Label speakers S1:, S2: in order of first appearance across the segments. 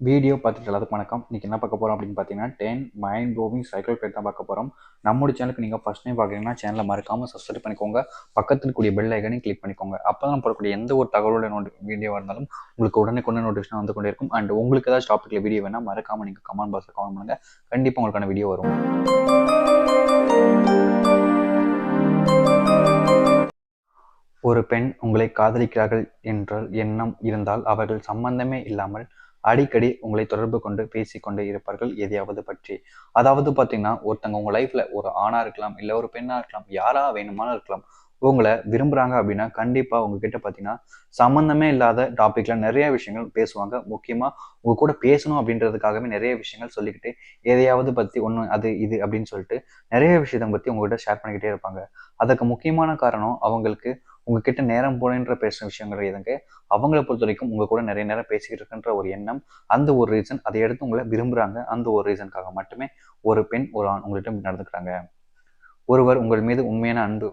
S1: Video பார்த்துட்டு எல்லாத்துக்கும் வணக்கம். இன்னைக்கு என்ன பார்க்க போகிறோம் அப்படின்னு பார்த்தீங்கன்னா 10 மைண்ட் ப்ளோவிங் சைக்கிள் பேட் தான் பார்க்க போகிறோம். நம்மளுடைய சேனலுக்கு நீங்கள் ஃபர்ஸ்ட் டைம் பார்க்குறீங்கன்னா சேனலை மறக்காமல் சப்ஸ்கிரைப் பண்ணிக்கோங்க. பக்கத்தில் கூடிய பெல் ஐக்கனையும் கிளிக் பண்ணிக்கோங்க. அப்போ தான் போடக்கூடிய எந்த ஒரு தகவலோட வீடியோவாக இருந்தாலும் உங்களுக்கு உடனே நோட்டிஃபிகேஷன் வந்து கொண்டே இருக்கும். அண்ட் உங்களுக்கு ஏதாச்சும் டாப்பிக்கில் வீடியோ வேணால் மறக்காமல் நீங்கள் கமெண்ட் பாக்ஸில் கமெண்ட் பண்ணுங்கள். கண்டிப்பாக உங்களுக்கான வீடியோ வரும். ஒரு பெண் உங்களை காதலிக்கிறார்கள் என்ற எண்ணம் இருந்தால் அவர்கள் சம்பந்தமே இல்லாமல் அடிக்கடி உங்களை தொடர்பு கொண்டு பேசிக்கொண்டே இருப்பார்கள் எதையாவது பற்றி. அதாவது பார்த்தீங்கன்னா ஒருத்தங்க உங்க லைஃப்ல ஒரு ஆணா இருக்கலாம், இல்லை ஒரு பெண்ணா இருக்கலாம், யாரா வேணுமானு இருக்கலாம். உங்களை விரும்புறாங்க அப்படின்னா கண்டிப்பா உங்ககிட்ட பார்த்தீங்கன்னா சம்பந்தமே இல்லாத டாபிக்ல நிறைய விஷயங்கள் பேசுவாங்க. முக்கியமா உங்க கூட பேசணும் அப்படின்றதுக்காகவே நிறைய விஷயங்கள் சொல்லிக்கிட்டு எதையாவது பத்தி ஒன்று அது இது அப்படின்னு சொல்லிட்டு நிறைய விஷயத்தை பத்தி உங்ககிட்ட ஷேர் பண்ணிக்கிட்டே இருப்பாங்க. அதுக்கு முக்கியமான காரணம் அவங்களுக்கு உங்ககிட்ட நேரம் போனேன்ற பேசுற விஷயங்கள் எதுங்க அவங்கள பொறுத்த வரைக்கும் உங்க கூட நிறைய நேரம் பேசிக்கிட்டு இருக்குன்ற ஒரு எண்ணம், அந்த ஒரு ரீசன், அதை எடுத்து உங்களை விரும்புறாங்க. அந்த ஒரு ரீசனுக்காக மட்டுமே ஒரு பெண் ஒரு ஆண் உங்கள்கிட்ட நடந்துக்கிறாங்க. ஒருவர் உங்கள் மீது உண்மையான அன்பு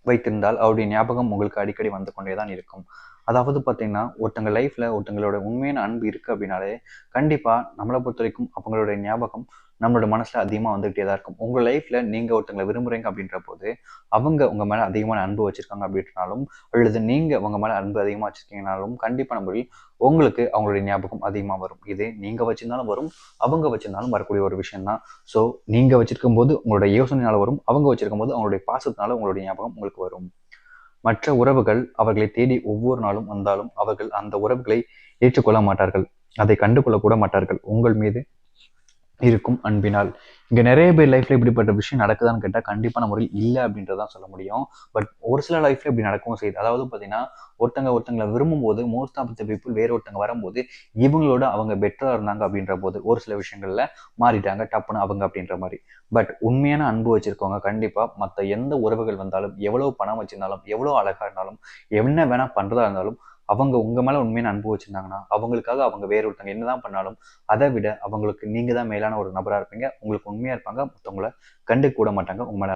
S1: வைத்திருந்தால் அவருடைய ஞாபகம் உங்களுக்கு அடிக்கடி வந்து கொண்டேதான் இருக்கும். அதாவது பார்த்தீங்கன்னா ஒருத்தங்க லைஃப்ல ஒருத்தங்களோட உண்மையான அன்பு இருக்கு அப்படின்னாலே கண்டிப்பா நம்மளை பொறுத்த வரைக்கும் அவங்களுடைய ஞாபகம் நம்மளோட மனசுல அதிகமா வந்துகிட்டே தான் இருக்கும். உங்க லைஃப்ல நீங்க ஒருத்தங்களை விரும்புறீங்க அப்படின்ற போது அவங்க உங்க மேல அதிகமான அன்பு வச்சிருக்காங்க அப்படின்னாலும், அல்லது நீங்க உங்க மேல அன்பு அதிகமா வச்சிருக்கீங்கனாலும் கண்டிப்பா நம்பரில் உங்களுக்கு அவங்களுடைய ஞாபகம் அதிகமா வரும். இது நீங்க வச்சிருந்தாலும் வரும், அவங்க வச்சிருந்தாலும் வரக்கூடிய ஒரு விஷயம் தான். ஸோ நீங்க வச்சிருக்கும் போது உங்களுடைய யோசனையால வரும், அவங்க வச்சிருக்கும் போது அவங்களுடைய பாசத்தினால உங்களுடைய ஞாபகம் உங்களுக்கு வரும். மற்ற உறவுகள் அவர்களை தேடி ஒவ்வொரு நாளும் வந்தாலும் அவர்கள் அந்த உறவுகளை ஏற்றுக்கொள்ள மாட்டார்கள். அதை கண்டுகொள்ள கூட மாட்டார்கள் உங்கள் மீது இருக்கும் அன்பினால். இங்க நிறைய பேர் லைஃப்ல இப்படிப்பட்ட விஷயம் நடக்குதான்னு கேட்டா கண்டிப்பான முறையில் இல்லை அப்படின்றதான் சொல்ல முடியும். பட் ஒரு சில லைஃப்ல இப்படி நடக்கவும் செய்யுது. அதாவது பார்த்தீங்கன்னா ஒருத்தங்களை விரும்பும் போது மோஸ்ட் ஆஃப் த பீப்புள் வேற ஒருத்தங்க வரும்போது இவங்களோட அவங்க பெட்டரா இருந்தாங்க அப்படின்ற போது ஒரு சில விஷயங்கள்ல மாறிட்டாங்க டப்புன்னு அவங்க அப்படின்ற மாதிரி. பட் உண்மையான அன்பு வச்சிருக்கவங்க கண்டிப்பா மற்ற எந்த உறவுகள் வந்தாலும், எவ்வளவு பணம் வச்சிருந்தாலும், எவ்வளவு அழகா இருந்தாலும், என்ன வேணா பண்றதா இருந்தாலும், அவங்க உங்க மேல உண்மையான அன்பு வச்சிருந்தாங்கன்னா அவங்களுக்காக அவங்க வேற ஒருத்தங்க என்னதான் பண்ணாலும் அதை விட அவங்களுக்கு நீங்க தான் மேலான ஒரு நபரா இருப்பீங்க. உங்களுக்கு உண்மையா இருப்பாங்க. மற்றவங்கள கண்டு கூட மாட்டாங்க. உங்க மேல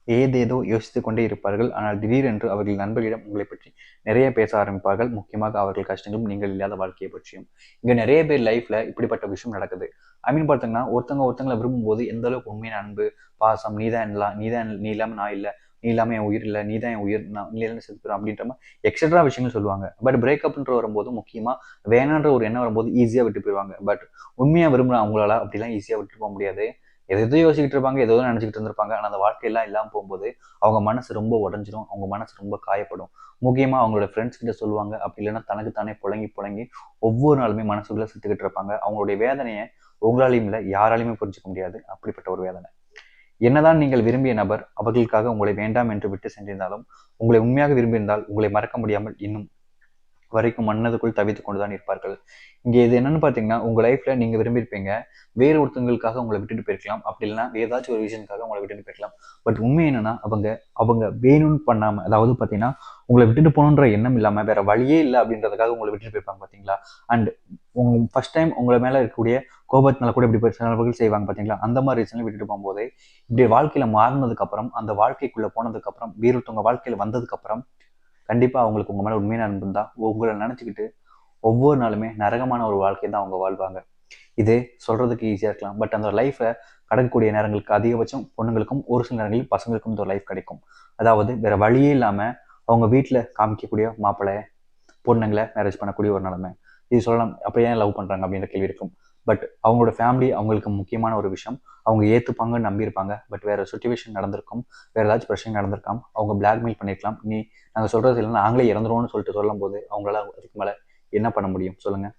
S1: ஏதேதோ யோசித்துக் கொண்டே இருப்பார்கள். ஆனால் திடீரென்று அவர்கள் நண்பர்களிடம் உங்களை பற்றி நிறைய பேச ஆரம்பிப்பார்கள். முக்கியமாக அவர்கள் கஷ்டங்களும் நீங்கள் இல்லாத வாழ்க்கையை பற்றியும். இங்க நிறைய பேர் லைஃப்ல இப்படிப்பட்ட விஷயம் நடக்குது. ஐ மீன் பார்த்தீங்கன்னா ஒருத்தங்களை விரும்பும்போது எந்த அளவுக்கு உண்மையான அன்பு, பாசம், நீதான் எல்லாம், நீ இல்லாம நான் இல்லை, நீ இல்லாம என் உயிர் இல்லை, நீ தான் என் உயிர், நான் நீ இல்லைன்னு செத்துக்கிறோம் அப்படின்ற மாதிரி எக்ஸட்ரா விஷயங்கள் சொல்லுவாங்க. பட் பிரேக்கப்ன்ற வரும்போது முக்கியமா வேணான்ற ஒரு எண்ணம் வரும்போது ஈஸியா விட்டு போயிடுவாங்க. பட் உண்மையா விரும்புனா அவங்களால அப்படிலாம் ஈஸியா விட்டு போக முடியாது. எதோ யோசிச்சுட்டு இருப்பாங்க, ஏதோ நினைச்சுக்கிட்டு இருந்திருப்பாங்க. ஆனால் அந்த வாழ்க்கையெல்லாம் இல்லாமல் போகும்போது அவங்க மனசு ரொம்ப உடஞ்சிரும், அவங்க மனசு ரொம்ப காயப்படும். முக்கியமாக அவங்களோட ஃப்ரெண்ட்ஸ் கிட்ட சொல்லுவாங்க. அப்படி இல்லைன்னா தனக்கு தானே புழங்கி ஒவ்வொரு நாளுமே மனசுக்குள்ள செத்துக்கிட்டு இருப்பாங்க. அவங்களுடைய வேதனையை உங்களாலையும் இல்லை, யாராலையுமே புரிஞ்சுக்க முடியாது. அப்படிப்பட்ட ஒரு வேதனை. என்னதான் நீங்கள் விரும்பிய நபர் அவர்களுக்காக உங்களை வேண்டாம் என்று விட்டு சென்றிருந்தாலும், உங்களை உண்மையாக விரும்பியிருந்தால் உங்களை மறக்க முடியாமல் இன்னும் வரைக்கும் மன்னதுக்குள் தவித்துக் கொண்டுதான் இருப்பார்கள். இங்க இது என்னன்னு பாத்தீங்கன்னா உங்க லைஃப்ல நீங்க விரும்பியிருப்பீங்க, வேறு ஒருத்தங்களுக்காக உங்களை விட்டுட்டு போயிருக்கலாம், அப்படி இல்லைன்னா ஏதாச்சும் ஒரு ரீசனுக்காக உங்களை விட்டுட்டு போயிருக்கலாம். பட் உண்மை என்னன்னா அவங்க அவங்க வேணும்னு பண்ணாம, அதாவது பாத்தீங்கன்னா உங்களை விட்டுட்டு போகணுன்ற எண்ணம் இல்லாம வேற வழியே இல்லை அப்படின்றதுக்காக உங்களை விட்டுட்டு போயிருப்பாங்க பாத்தீங்களா. அண்ட் உங்க ஃபர்ஸ்ட் டைம் உங்களை மேல இருக்கக்கூடிய கோபத்தினால கூட இப்படி சிலவர்கள் செய்வாங்க பாத்தீங்களா. அந்த மாதிரி ரீசன்ல விட்டுட்டு போகும்போது இப்படி வாழ்க்கையில மாறினதுக்கு அப்புறம், அந்த வாழ்க்கைக்குள்ள போனதுக்கு அப்புறம், வேறொருத்தவங்க வாழ்க்கையில வந்ததுக்கு அப்புறம் கண்டிப்பா அவங்களுக்கு உங்க மேல உண்மையான அன்பு இருந்தா உங்களை நினைச்சுக்கிட்டு ஒவ்வொரு நாளுமே நரகமான ஒரு வாழ்க்கை தான் அவங்க வாழ்வாங்க. இது சொல்றதுக்கு ஈஸியா இருக்கலாம். பட் அந்த லைஃப்பை கடக்கக்கூடிய நேரங்களுக்கு அதிகபட்சம் பொண்ணுங்களுக்கும் ஒரு சில நேரங்களில் பசங்களுக்கும் இந்த லைஃப் கிடைக்கும். அதாவது வேற வழியே இல்லாம அவங்க வீட்டுல காமிக்கக்கூடிய மாப்பிள்ளை பொண்ணுங்களை மேரேஜ் பண்ணக்கூடிய ஒரு நிலைமை. இது சொல்லலாம், அப்ப ஏன் லவ் பண்றாங்க அப்படின்ற கேள்வி இருக்கும். பட் அவங்களோட ஃபேமிலி அவங்களுக்கு முக்கியமான ஒரு விஷயம். அவங்க ஏத்துப்பாங்கன்னு நம்பியிருப்பாங்க. பட் வேற சுச்சுவேஷன் நடந்திருக்கும், வேற ஏதாச்சும் பிரச்சனை நடந்திருக்கலாம், அவங்க பிளாக்மெயில் பண்ணிருக்கலாம். நாங்க சொல்றது இல்லைன்னா நாங்களே இறந்துருவோம்னு சொல்லிட்டு சொல்லும் போது அவங்களால அதுக்கு மேல என்ன பண்ண முடியும் சொல்லுங்க.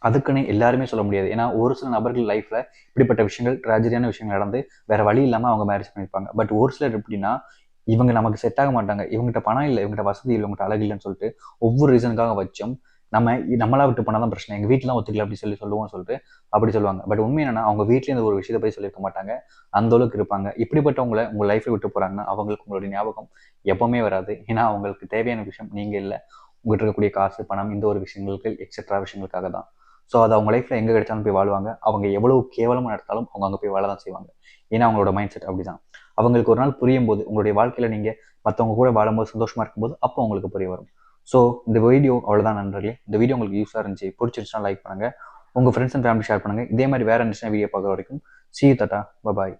S1: அதுக்குன்னு எல்லாருமே சொல்ல முடியாது. ஏன்னா ஒரு சில நபர்கள் லைஃப்ல இப்படிப்பட்ட விஷயங்கள் ட்ராஜடியான விஷயங்கள் நடந்து வேற வழி இல்லாம அவங்க மேரேஜ் பண்ணியிருப்பாங்க. பட் ஒரு சிலர் எப்படின்னா இவங்க நமக்கு செட் ஆக மாட்டாங்க, இவங்ககிட்ட பணம் இல்லை, இவங்ககிட்ட வசதி இல்லை, இவங்ககிட்ட அழகு இல்லைன்னு சொல்லிட்டு ஒவ்வொரு ரீசனுக்காக வச்சோம் நம்மளா விட்டு போனாதான் பிரச்சனை, எங்க வீட்டுலாம் ஒத்துக்கல அப்படி சொல்லுவோம் சொல்லிட்டு அப்படி சொல்லுவாங்க. பட் உண்மை என்னன்னா அவங்க வீட்லயும் இந்த ஒரு விஷயத்தை போய் சொல்லியிருக்க மாட்டாங்க. அந்த அளவுக்கு இருப்பாங்க. இப்படிப்பட்டவங்களை உங்க லைஃப்ல விட்டு போறாங்கன்னா அவங்களுக்கு உங்களுடைய ஞாபகம் எப்பவுமே வராது. ஏன்னா அவங்களுக்கு தேவையான விஷயம் நீங்க இல்லை, உங்கள்கிட்ட இருக்கக்கூடிய காசு, பணம், இந்த ஒரு விஷயங்களுக்கு எக்ஸட்ரா விஷயங்களுக்காக தான். ஸோ அது அவங்க லைஃப்ல எங்க கிடைச்சாலும் போய் வாழ்வாங்க. அவங்க எவ்வளவு கேவலமா நடத்தாலும் அவங்க அங்கே போய் வாழ தான் செய்வாங்க. ஏன்னா அவங்களோட மைண்ட் செட் அப்படிதான். அவங்களுக்கு ஒரு நாள் புரியும் போது உங்களுடைய வாழ்க்கையில நீங்க மற்றவங்க கூட வாழும்போது சந்தோஷமா இருக்கும்போது அப்போ உங்களுக்கு புரிய வரும். ஸோ இந்த வீடியோ அவ்வளோதான் நண்பர்களே. இந்த வீடியோ உங்களுக்கு யூஸாக இருந்துச்சு, பிடிச்சிருச்சுன்னா லைக் பண்ணுங்க. உங்கள் ஃப்ரெண்ட்ஸ் அண்ட் ஃபேமிலி ஷேர் பண்ணுங்கள். இதே மாதிரி வேறு இன்ட்ரெஸ்டான வீடியோ பார்க்குற வரைக்கும் see you, tata, bye bye.